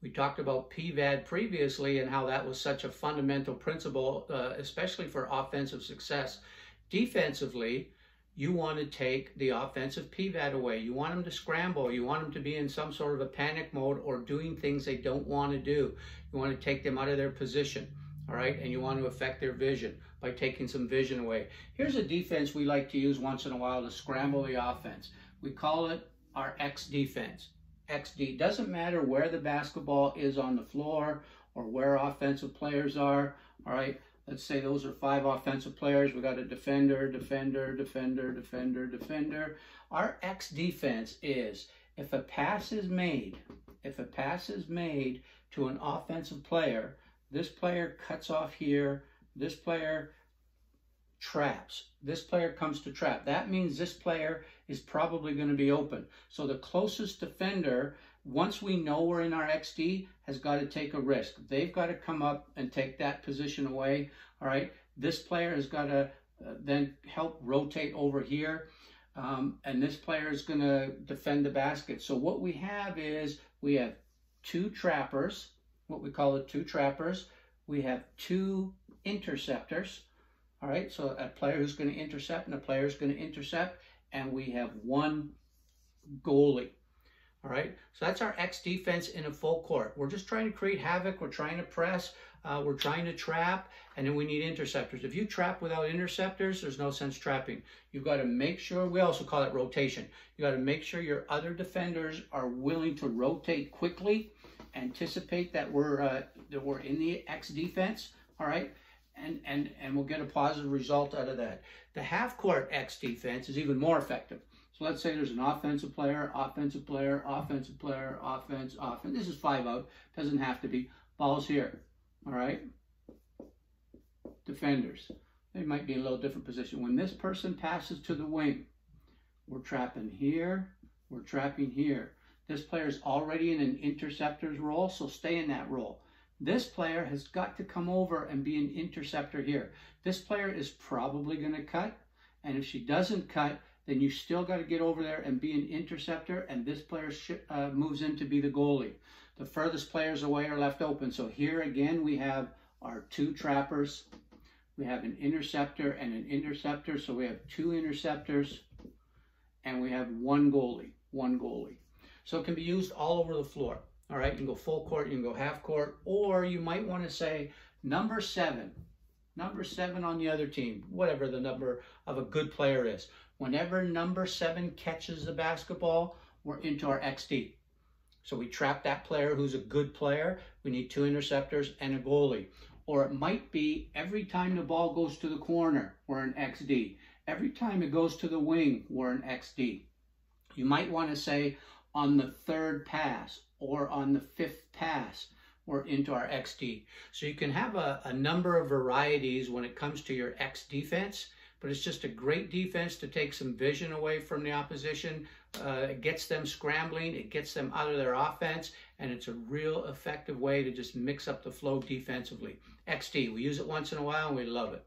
We talked about PVAD previously and how that was such a fundamental principle, especially for offensive success. Defensively, you want to take the offensive PVAD away. You want them to scramble. You want them to be in some sort of a panic mode or doing things they don't want to do. You want to take them out of their position, all right? And you want to affect their vision by taking some vision away. Here's a defense we like to use once in a while to scramble the offense. We call it our X defense. XD. Doesn't matter where the basketball is on the floor or where offensive players are, all right? Let's say those are 5 offensive players. We got a defender, defender, defender, defender, defender. Our X defense is if a pass is made to an offensive player, this player cuts off here, this player traps. This player comes to trap. That means this player is probably going to be open. So the closest defender, once we know we're in our XD, has got to take a risk. They've got to come up and take that position away. All right. This player has got to then help rotate over here. And this player is going to defend the basket. So what we have is we have 2 trappers, what we call it 2 trappers. We have 2 interceptors. All right, so a player who's going to intercept and a player who's going to intercept, and we have 1 goalie. All right, so that's our X defense in a full court. We're just trying to create havoc. We're trying to press. We're trying to trap, and then we need interceptors. If you trap without interceptors, there's no sense trapping. You've got to make sure, we also call it rotation. You got to make sure your other defenders are willing to rotate quickly, anticipate that we're in the X defense. All right. And we'll get a positive result out of that. The half-court X defense is even more effective. So let's say there's an offensive player, offensive player, offensive player, offense, offense. This is 5 out. Doesn't have to be. Ball's here. All right? Defenders. They might be in a little different position. When this person passes to the wing, we're trapping here. We're trapping here. This player is already in an interceptor's role, so stay in that role. This player has got to come over and be an interceptor here. This player is probably going to cut, and if she doesn't cut, then you still got to get over there and be an interceptor, and this player moves in to be the goalie. The furthest players away are left open. So here again we have our 2 trappers. We have an interceptor and an interceptor, so we have 2 interceptors, and we have 1 goalie. So it can be used all over the floor. All right, you can go full court, you can go half court, or you might want to say number 7 on the other team, whatever the number of a good player is. Whenever number 7 catches the basketball, we're into our XD. So we trap that player who's a good player. We need 2 interceptors and a goalie. Or it might be every time the ball goes to the corner, we're an XD. Every time it goes to the wing, we're an XD. You might want to say on the 3rd pass, or on the 5th pass, we're into our XD. So you can have a number of varieties when it comes to your X defense, but it's just a great defense to take some vision away from the opposition. It gets them scrambling, it gets them out of their offense, and it's a real effective way to just mix up the flow defensively. XD, we use it once in a while and we love it.